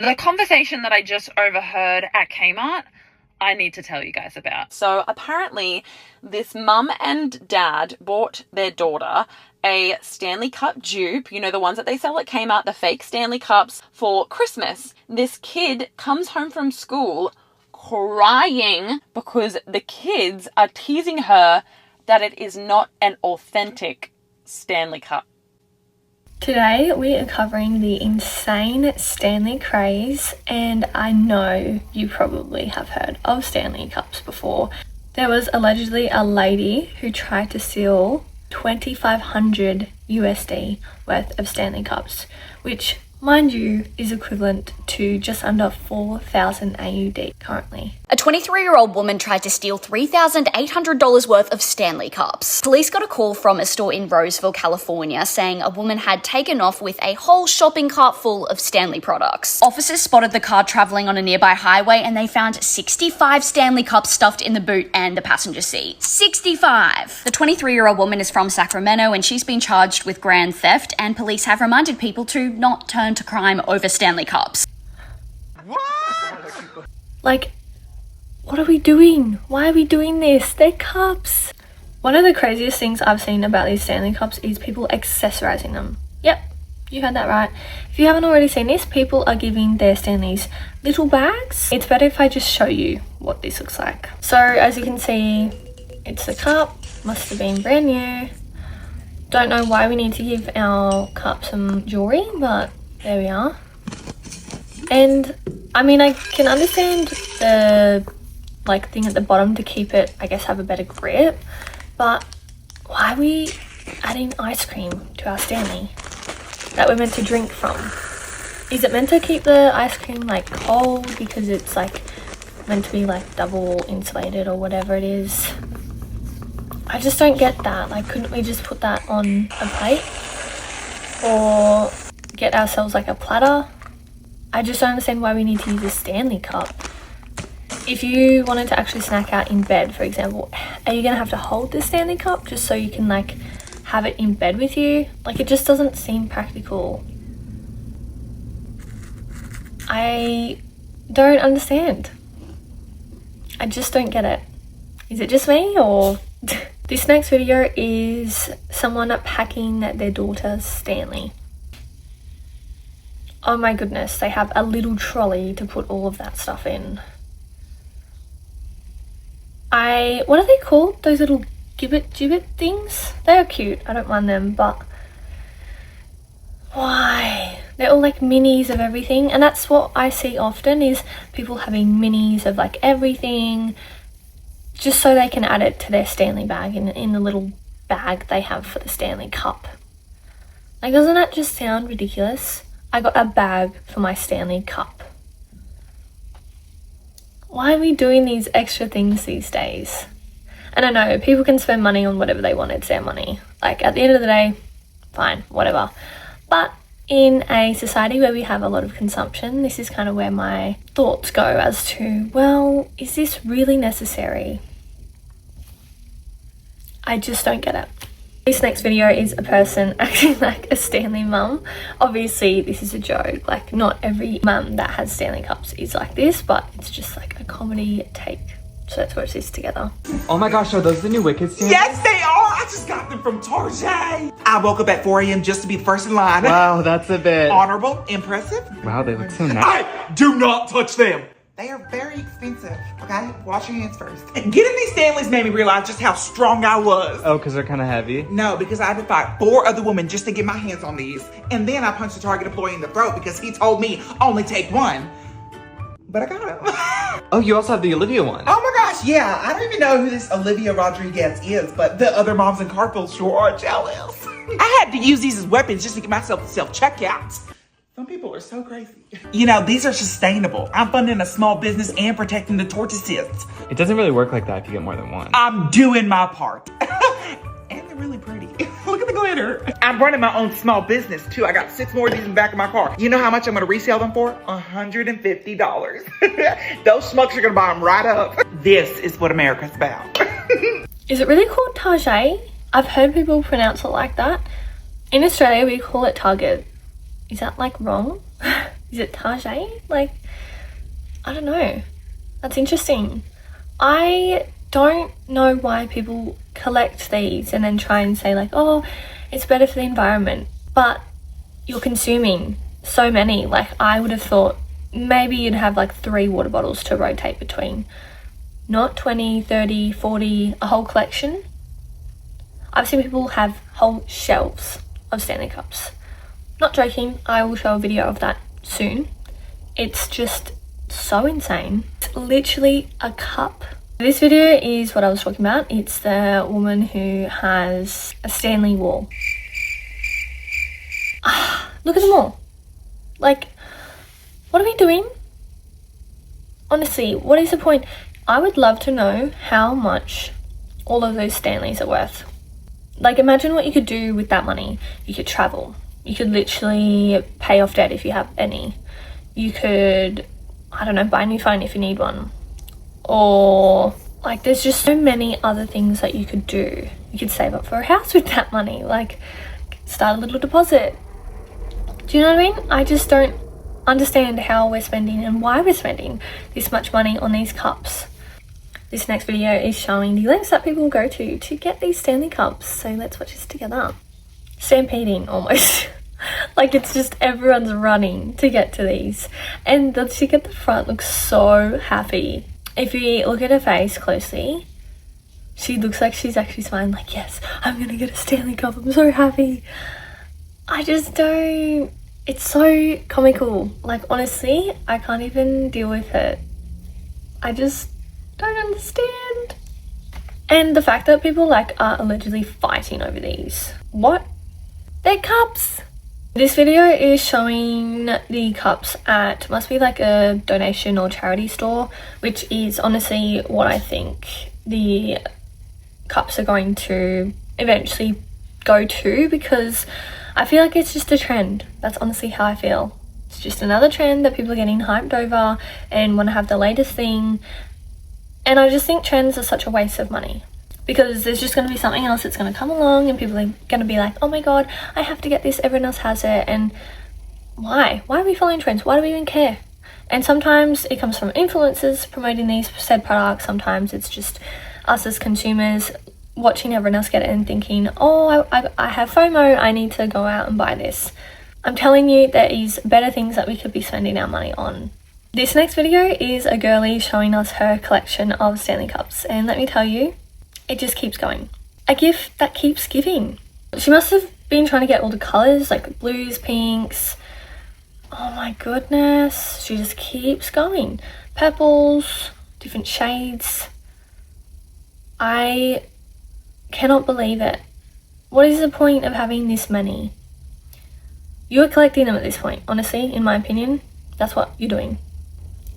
The conversation that I just overheard at Kmart, I need to tell you guys about. So apparently this mum and dad bought their daughter a Stanley Cup dupe, you know, the ones that they sell at Kmart, the fake Stanley Cups, for Christmas. This kid comes home from school crying because the kids are teasing her that it is not an authentic Stanley Cup. Today we are covering the insane Stanley craze, and I know you probably have heard of Stanley Cups before. There was allegedly a lady who tried to steal 2,500 USD worth of Stanley Cups, which, mind you, is equivalent to just under 4,000 AUD currently. A 23-year-old woman tried to steal $3,800 worth of Stanley Cups. Police got a call from a store in Roseville, California, saying a woman had taken off with a whole shopping cart full of Stanley products. Officers spotted the car traveling on a nearby highway and they found 65 Stanley Cups stuffed in the boot and the passenger seat. 65! The 23-year-old woman is from Sacramento and she's been charged with grand theft, and police have reminded people to not turn to crime over Stanley Cups. What? Like, what are we doing? Why are we doing this? They're cups. One of the craziest things I've seen about these Stanley Cups is people accessorizing them. Yep, you heard that right. If you haven't already seen this, people are giving their Stanleys little bags. It's better if I just show you what this looks like. So as you can see, it's the cup. Must have been brand new. Don't know why we need to give our cup some jewelry, but there we are. And I mean, I can understand the thing at the bottom to keep it, I guess, have a better grip, but why are we adding ice cream to our Stanley that we're meant to drink from? Is it meant to keep the ice cream cold because it's meant to be double insulated or whatever it is? I just don't get that. Couldn't we just put that on a plate or get ourselves a platter? I just don't understand why we need to use a Stanley cup. If you wanted to actually snack out in bed, for example, are you going to have to hold the Stanley cup just so you can have it in bed with you? It just doesn't seem practical. I don't understand. I just don't get it. Is it just me, or... This next video is someone packing their daughter's Stanley. Oh my goodness, they have a little trolley to put all of that stuff in. What are they called? Those little gibbet things? They are cute, I don't mind them, but why? They're all minis of everything, and that's what I see often, is people having minis of everything, just so they can add it to their Stanley bag in the little bag they have for the Stanley cup. Doesn't that just sound ridiculous? I got a bag for my Stanley cup. Why are we doing these extra things these days? And I know people can spend money on whatever they want, it's their money. At the end of the day, fine, whatever. But in a society where we have a lot of consumption, this is kind of where my thoughts go as to, well, is this really necessary? I just don't get it. This next video is a person acting like a Stanley mum. Obviously, this is a joke. Not every mum that has Stanley cups is like this, but it's just a comedy take. So let's watch this together. Oh my gosh, are those the new Wicked Stanleys? Yes, they are. I just got them from Target. I woke up at 4 a.m. just to be the first in line. Wow, that's a bit... Honorable, impressive. Wow, they look so nice. I do not touch them. They are very expensive, okay? Wash your hands first. Getting these Stanleys made me realize just how strong I was. Oh, because they're kind of heavy? No, because I had to fight 4 other women just to get my hands on these. And then I punched the Target employee in the throat because he told me only take one. But I got him. Oh, you also have the Olivia one. Oh my gosh, yeah. I don't even know who this Olivia Rodriguez is, but the other moms in Carfield sure are jealous. I had to use these as weapons just to get myself to self-checkouts. Some people are so crazy. You know, these are sustainable. I'm funding a small business and protecting the tortoises. It doesn't really work like that if you get more than one. I'm doing my part. And they're really pretty. Look at the glitter. I'm running my own small business too. I got 6 more of these in the back of my car. You know how much I'm gonna resell them for? $150. Those schmucks are gonna buy them right up. This is what America's about. Is it really called Target? I've heard people pronounce it like that. In Australia, we call it Target. Is that wrong? Is it Target? Like, I don't know. That's interesting. I don't know why people collect these and then try and say like, oh, it's better for the environment. But you're consuming so many. Like, I would have thought maybe you'd have like 3 water bottles to rotate between. Not 20, 30, 40, a whole collection. I've seen people have whole shelves of Stanley cups. Not joking, I will show a video of that soon. It's just so insane. It's literally a cup. This video is what I was talking about. It's the woman who has a Stanley wall. Look at them all. Like, what are we doing? Honestly, what is the point? I would love to know how much all of those Stanleys are worth. Like, imagine what you could do with that money. You could travel. You could literally pay off debt if you have any. You could, I don't know, buy a new phone if you need one. Or, like, there's just so many other things that you could do. You could save up for a house with that money. Like, start a little deposit. Do you know what I mean? I just don't understand how we're spending and why we're spending this much money on these cups. This next video is showing the lengths that people go to get these Stanley cups. So let's watch this together. Stampeding almost. Like, it's just everyone's running to get to these. And the chick at the front looks so happy. If you look at her face closely, she looks like she's actually smiling like, yes, I'm gonna get a Stanley cup. I'm so happy. I just don't. It's so comical. Like, honestly, I can't even deal with it. I just don't understand. And the fact that people like are allegedly fighting over these. What? They're cups. This video is showing the cups at, must be like a donation or charity store, which is honestly what I think the cups are going to eventually go to, because I feel like it's just a trend. That's honestly how I feel. It's just another trend that people are getting hyped over and want to have the latest thing. And I just think trends are such a waste of money, because there's just going to be something else that's going to come along and people are going to be like, oh my god, I have to get this, everyone else has it. And why are we following trends? Why do we even care? And sometimes it comes from influencers promoting these said products. Sometimes it's just us as consumers watching everyone else get it and thinking, oh, I have FOMO, I need to go out and buy this. I'm telling you, there is better things that we could be spending our money on. This next video is a girlie showing us her collection of Stanley cups, and let me tell you, it just keeps going. A gift that keeps giving. She must have been trying to get all the colours, like blues, pinks. Oh my goodness, she just keeps going. Purples, different shades. I cannot believe it. What is the point of having this many? You're collecting them at this point, honestly, in my opinion. That's what you're doing.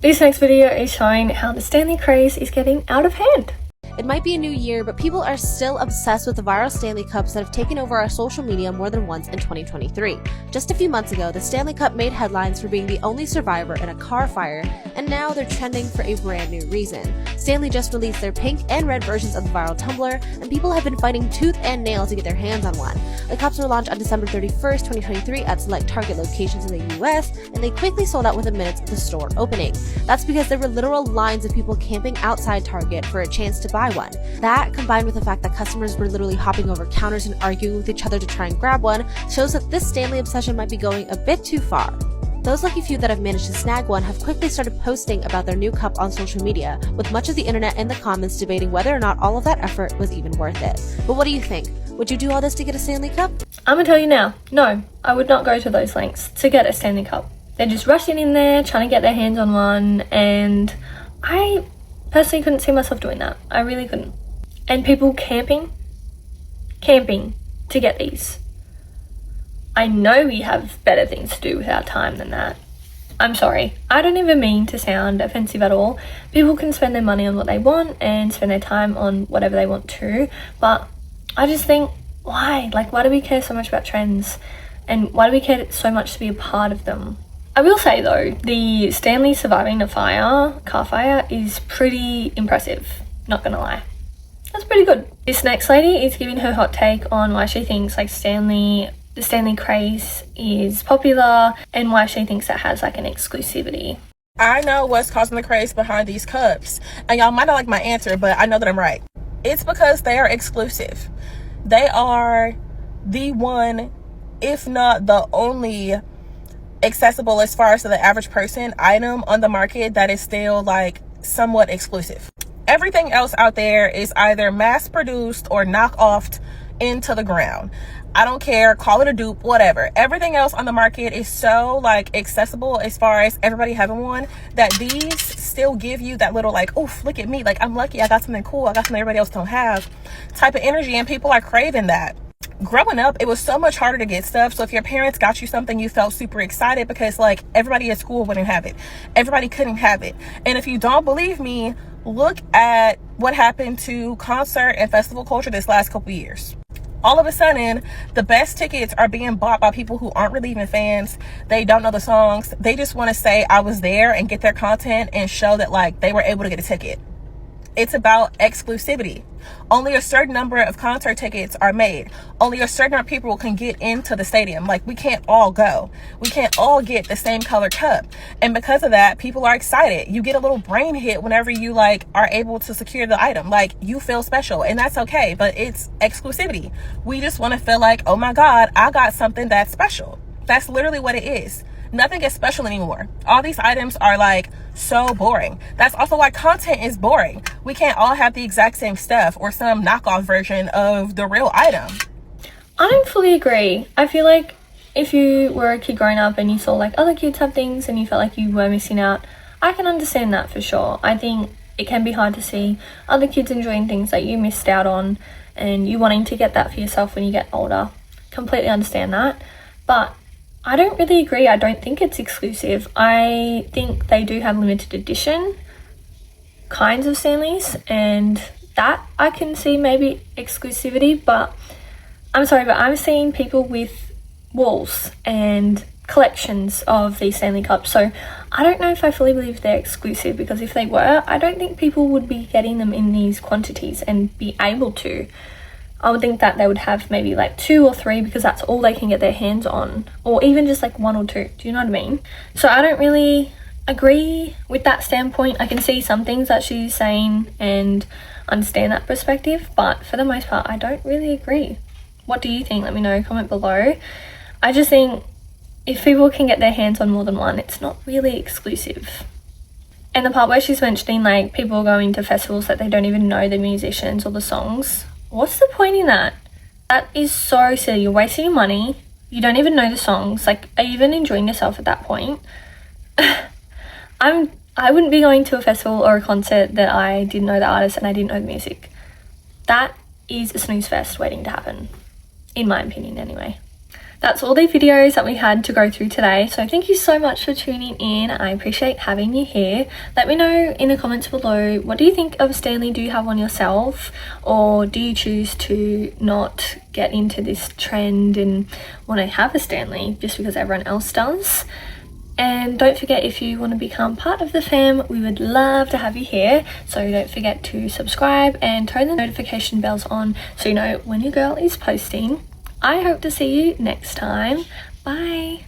This next video is showing how the Stanley craze is getting out of hand. It might be a new year, but people are still obsessed with the viral Stanley Cups that have taken over our social media more than once in 2023. Just a few months ago, the Stanley Cup made headlines for being the only survivor in a car fire, and now they're trending for a brand new reason. Stanley just released their pink and red versions of the viral tumbler, and people have been fighting tooth and nail to get their hands on one. The cups were launched on December 31st, 2023 at select Target locations in the US, and they quickly sold out within minutes of the store opening. That's because there were literal lines of people camping outside Target for a chance to buy one. That, combined with the fact that customers were literally hopping over counters and arguing with each other to try and grab one, shows that this Stanley obsession might be going a bit too far. Those lucky few that have managed to snag one have quickly started posting about their new cup on social media, with much of the internet in the comments debating whether or not all of that effort was even worth it. But what do you think? Would you do all this to get a Stanley Cup? I'm gonna tell you now, no, I would not go to those lengths to get a Stanley Cup. They're just rushing in there, trying to get their hands on one, and I personally couldn't see myself doing that. I really couldn't. And people camping to get these. I know we have better things to do with our time than that. I'm sorry, I don't even mean to sound offensive at all. People can spend their money on what they want and spend their time on whatever they want to, but I just think, why? Like, why do we care so much about trends? And why do we care so much to be a part of them? I will say though, the Stanley surviving a car fire, is pretty impressive, not gonna lie. That's pretty good. This next lady is giving her hot take on why she thinks like Stanley the Stanley craze is popular and why she thinks it has like an exclusivity. I know what's causing the craze behind these cups, and y'all might not like my answer, but I know that I'm right. It's because they are exclusive. They are the one, if not the only, accessible as far as to the average person item on the market that is still like somewhat exclusive. Everything else out there is either mass produced or knockoffed into the ground. I don't care, call it a dupe, whatever. Everything else on the market is so like accessible as far as everybody having one, that these still give you that little like, oof, look at me, like I'm lucky, I got something cool, I got something everybody else don't have type of energy, and people are craving that. Growing up, it was so much harder to get stuff. So if your parents got you something, you felt super excited because like everybody at school wouldn't have it. Everybody couldn't have it. And if you don't believe me, look at what happened to concert and festival culture this last couple years. All of a sudden, the best tickets are being bought by people who aren't really even fans. They don't know the songs. They just want to say I was there and get their content and show that like they were able to get a ticket. It's about exclusivity. Only a certain number of concert tickets are made. Only a certain number of people can get into the stadium. Like, we can't all go. We can't all get the same color cup. And because of that, people are excited. You get a little brain hit whenever you like are able to secure the item. Like, you feel special, and that's okay, but it's exclusivity. We just want to feel like, oh my God, I got something that's special. That's literally what it is. Nothing is special anymore. All these items are like so boring. That's also why content is boring. We can't all have the exact same stuff or some knockoff version of the real item. I don't fully agree. I feel like if you were a kid growing up and you saw like other kids have things and you felt like you were missing out, I can understand that for sure. I think it can be hard to see other kids enjoying things that you missed out on and you wanting to get that for yourself when you get older. Completely understand that. But I don't really agree. I don't think it's exclusive. I think they do have limited edition kinds of Stanleys, and that I can see maybe exclusivity, but I'm sorry, but I'm seeing people with walls and collections of these Stanley Cups, so I don't know if I fully believe they're exclusive, because if they were, I don't think people would be getting them in these quantities and be able to. I would think that they would have maybe like 2 or 3 because that's all they can get their hands on, or even just like 1 or 2. Do you know what I mean? So I don't really agree with that standpoint. I can see some things that she's saying and understand that perspective, but for the most part, I don't really agree. What do you think? Let me know, comment below. I just think if people can get their hands on more than one, it's not really exclusive. And the part where she's mentioning like people going to festivals that they don't even know the musicians or the songs, what's the point in that? That is so silly. You're wasting your money. You don't even know the songs. Like, are you even enjoying yourself at that point? I wouldn't be going to a festival or a concert that I didn't know the artist and I didn't know the music. That is a snooze fest waiting to happen, in my opinion anyway. That's all the videos that we had to go through today, so thank you so much for tuning in. I appreciate having you here. Let me know in the comments below, what do you think of Stanley? Do you have one yourself, or do you choose to not get into this trend and want to have a Stanley just because everyone else does? And don't forget, if you want to become part of the fam, we would love to have you here. So don't forget to subscribe and turn the notification bells on so you know when your girl is posting. I hope to see you next time. Bye.